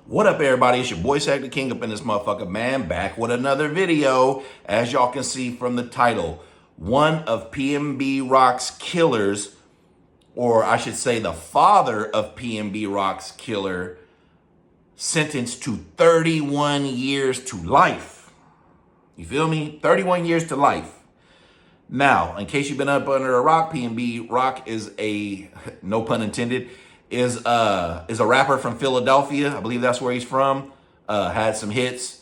What up, everybody? It's your boy Sack the King up in this motherfucker, man. Back with another video. As y'all can see from the title, one of PNB Rock's killers, or I should say the father of PNB Rock's killer, sentenced to 31 years to life. You feel me? 31 years to life. Now, in case you've been up under a rock, PNB Rock is a, no pun intended, is a rapper from Philadelphia. I believe that's where he's from. Had some hits.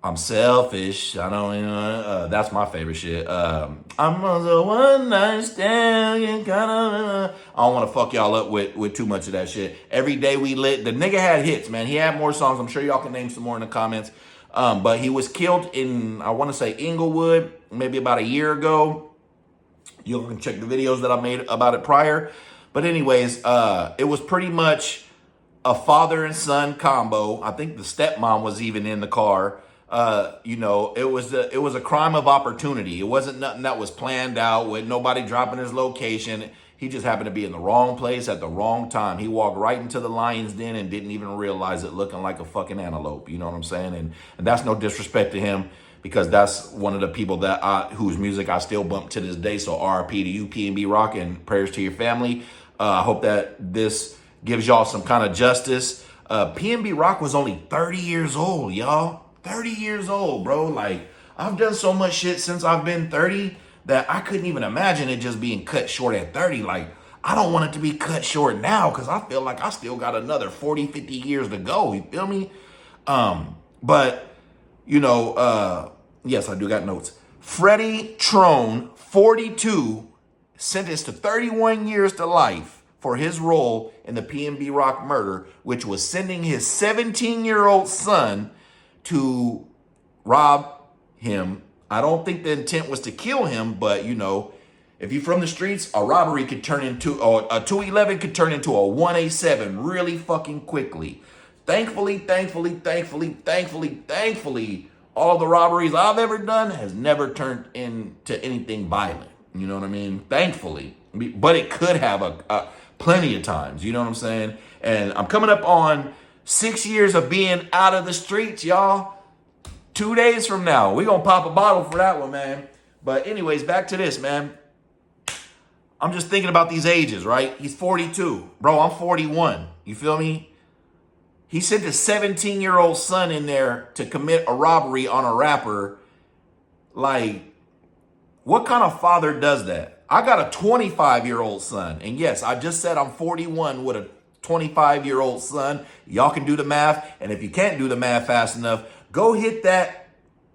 I'm selfish. I don't. That's my favorite shit. I'm a one night stand. I don't want to fuck y'all up with too much of that shit. Every day we lit. The nigga had hits, man. He had more songs. I'm sure y'all can name some more in the comments. But he was killed in, I want to say, Inglewood, maybe about a year ago. You can check the videos that I made about it prior. But anyways, it was pretty much a father and son combo. I think the stepmom was even in the car. You know, it was a crime of opportunity. It wasn't nothing that was planned out with nobody dropping his location. He just happened to be in the wrong place at the wrong time. He walked right into the lion's den and didn't even realize it, looking like a fucking antelope. You know what I'm saying? And that's no disrespect to him, because that's one of the people that whose music I still bump to this day. So RIP to you, PNB Rock, and prayers to your family. I hope that this gives y'all some kind of justice. PNB Rock was only 30 years old, y'all. 30 years old, bro. Like, I've done so much shit since I've been 30 that I couldn't even imagine it just being cut short at 30. Like, I don't want it to be cut short now, because I feel like I still got another 40, 50 years to go. You feel me? But, you know, yes, I do got notes. Freddie Trone, 42, sentenced to 31 years to life for his role in the PNB Rock murder, which was sending his 17-year-old son to rob him. I don't think the intent was to kill him, but you know, if you're from the streets, a robbery could turn into, or a 211 could turn into a 187 really fucking quickly. Thankfully, all the robberies I've ever done has never turned into anything violent. You know what I mean? Thankfully. But it could have plenty of times. You know what I'm saying? And I'm coming up on 6 years of being out of the streets, y'all. 2 days from now, we're going to pop a bottle for that one, man. But anyways, back to this, man. I'm just thinking about these ages, right? He's 42. Bro, I'm 41. You feel me? He sent his 17-year-old son in there to commit a robbery on a rapper. Like, what kind of father does that? I got a 25-year-old son. And yes, I just said I'm 41 with a 25-year-old son. Y'all can do the math. And if you can't do the math fast enough, go hit that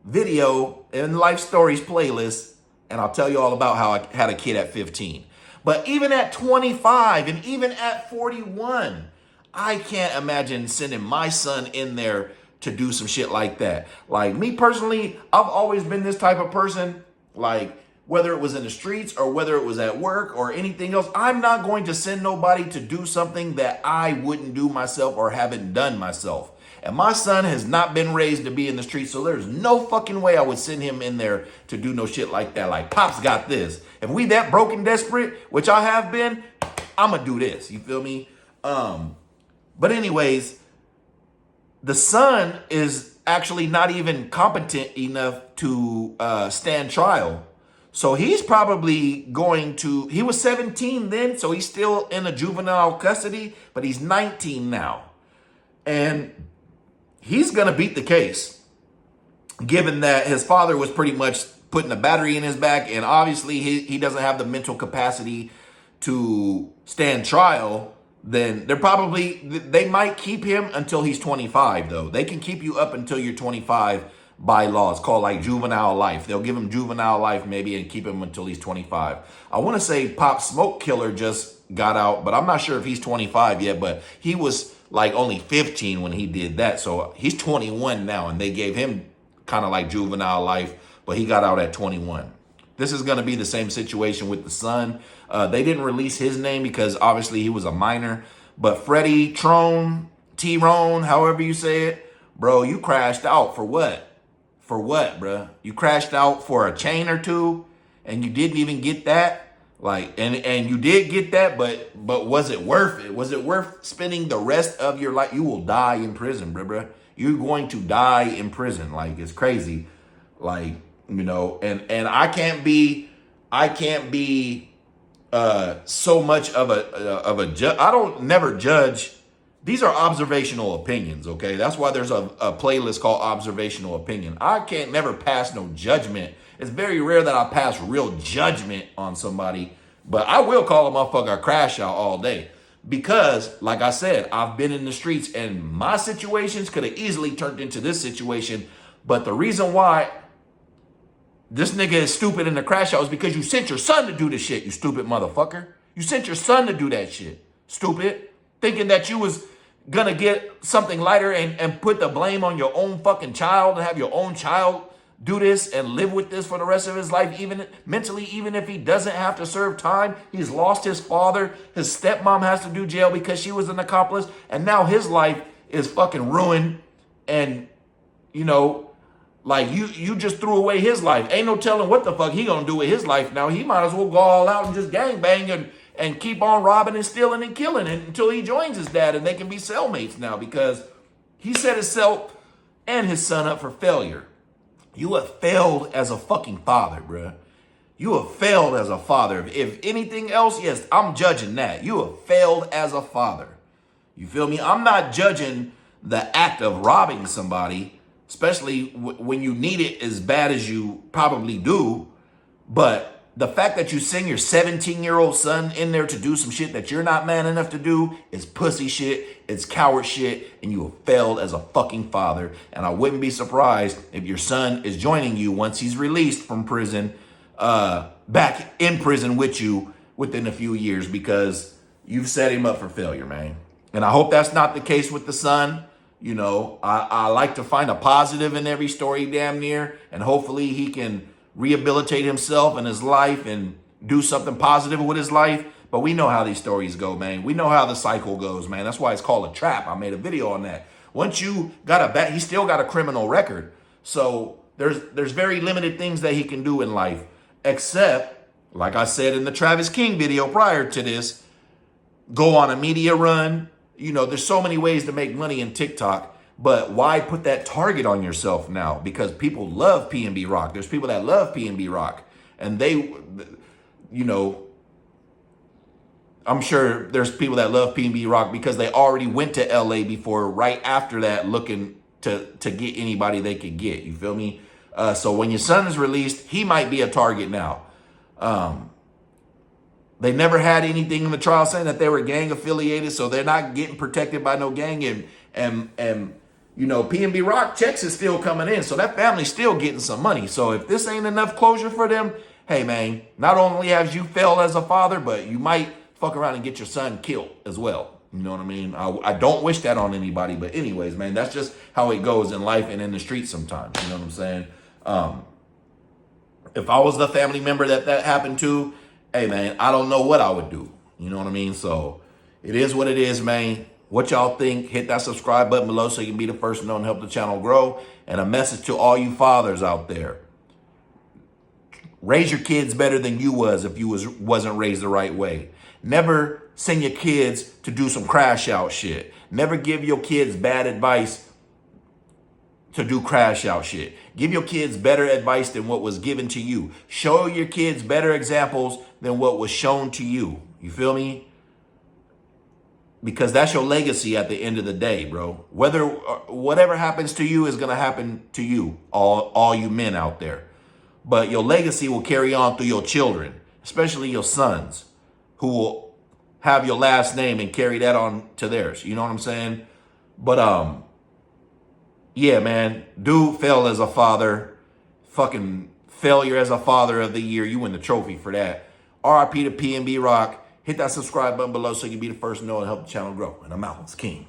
video in Life Stories playlist, and I'll tell you all about how I had a kid at 15. But even at 25 and even at 41, I can't imagine sending my son in there to do some shit like that. Like, me personally, I've always been this type of person. Like, whether it was in the streets or whether it was at work or anything else, I'm not going to send nobody to do something that I wouldn't do myself or haven't done myself. And my son has not been raised to be in the streets, so there's no fucking way I would send him in there to do no shit like that. Like, Pop's got this. If we that broke and desperate, which I have been, I'm gonna do this. You feel me? But anyways, the son is actually not even competent enough to stand trial. So he's probably going to, he was 17 then, so he's still in a juvenile custody, but he's 19 now. And he's going to beat the case, given that his father was pretty much putting a battery in his back, and obviously he doesn't have the mental capacity to stand trial. Then they might keep him until he's 25, though. They can keep you up until you're 25 by law. It's called like juvenile life. They'll give him juvenile life maybe and keep him until he's 25. I want to say Pop Smoke Killer just got out, but I'm not sure if he's 25 yet, but he was like only 15 when he did that. So he's 21 now, and they gave him kind of like juvenile life, but he got out at 21. This is going to be the same situation with the son. They didn't release his name because obviously he was a minor, but Freddie Trone, T-Rone, however you say it, bro, you crashed out for what? For what, bro? You crashed out for a chain or two and you didn't even get that? Like, and you did get that, but was it worth it? Was it worth spending the rest of your life? You will die in prison, bruh. You're going to die in prison. Like, it's crazy. Like, you know, and I can't be so much of a judge. I don't never judge. These are observational opinions, okay? That's why there's a playlist called Observational Opinion. I can't never pass no judgment. It's very rare that I pass real judgment on somebody, but I will call a motherfucker a crash out all day. Because, like I said, I've been in the streets and my situations could have easily turned into this situation. But the reason why this nigga is stupid in the crash out is because you sent your son to do this shit, you stupid motherfucker. You sent your son to do that shit, stupid. Thinking that you was gonna get something lighter and put the blame on your own fucking child and have your own child do this and live with this for the rest of his life, even mentally, even if he doesn't have to serve time. He's lost his father. His stepmom has to do jail because she was an accomplice. And now his life is fucking ruined. And, you know, like you just threw away his life. Ain't no telling what the fuck he gonna do with his life now. He might as well go all out and just gangbang and keep on robbing and stealing and killing it until he joins his dad and they can be cellmates now, because he set himself and his son up for failure. You have failed as a fucking father, bruh. You have failed as a father. If anything else, yes, I'm judging that. You have failed as a father. You feel me? I'm not judging the act of robbing somebody, especially when you need it as bad as you probably do. But the fact that you send your 17-year-old son in there to do some shit that you're not man enough to do is pussy shit, it's coward shit, and you have failed as a fucking father. And I wouldn't be surprised if your son is joining you once he's released from prison, back in prison with you within a few years, because you've set him up for failure, man. And I hope that's not the case with the son. You know, I like to find a positive in every story damn near, and hopefully he can rehabilitate himself and his life and do something positive with his life. But we know how these stories go, man. We know how the cycle goes, man. That's why it's called a trap. I made a video on that. Once you got he still got a criminal record. So there's very limited things that he can do in life, except, like I said in the Travis King video prior to this, go on a media run. You know, there's so many ways to make money in TikTok. But why put that target on yourself now? Because people love PNB Rock. There's people that love PNB Rock. And they, you know, I'm sure there's people that love PNB Rock because they already went to LA before, right after that, looking to get anybody they could get. You feel me? So when your son is released, he might be a target now. They never had anything in the trial saying that they were gang affiliated, so they're not getting protected by no gang. And you know, PNB Rock checks is still coming in, so that family's still getting some money. So if this ain't enough closure for them, hey man, not only have you failed as a father, but you might fuck around and get your son killed as well. You know what I mean? I don't wish that on anybody, but anyways, man, that's just how it goes in life and in the streets sometimes. You know what I'm saying? If I was the family member that happened to, hey man, I don't know what I would do. You know what I mean? So it is what it is, man. What y'all think? Hit that subscribe button below so you can be the first to know and help the channel grow. And a message to all you fathers out there. Raise your kids better than you was if you wasn't raised the right way. Never send your kids to do some crash out shit. Never give your kids bad advice to do crash out shit. Give your kids better advice than what was given to you. Show your kids better examples than what was shown to you. You feel me? Because that's your legacy at the end of the day, bro. Whatever happens to you is going to happen to you, all you men out there. But your legacy will carry on through your children, especially your sons, who will have your last name and carry that on to theirs. You know what I'm saying? But yeah, man, dude fell as a father. Fucking failure as a father of the year. You win the trophy for that. RIP to PNB Rock. Hit that subscribe button below so you can be the first to know and help the channel grow. And I'm out. It's King.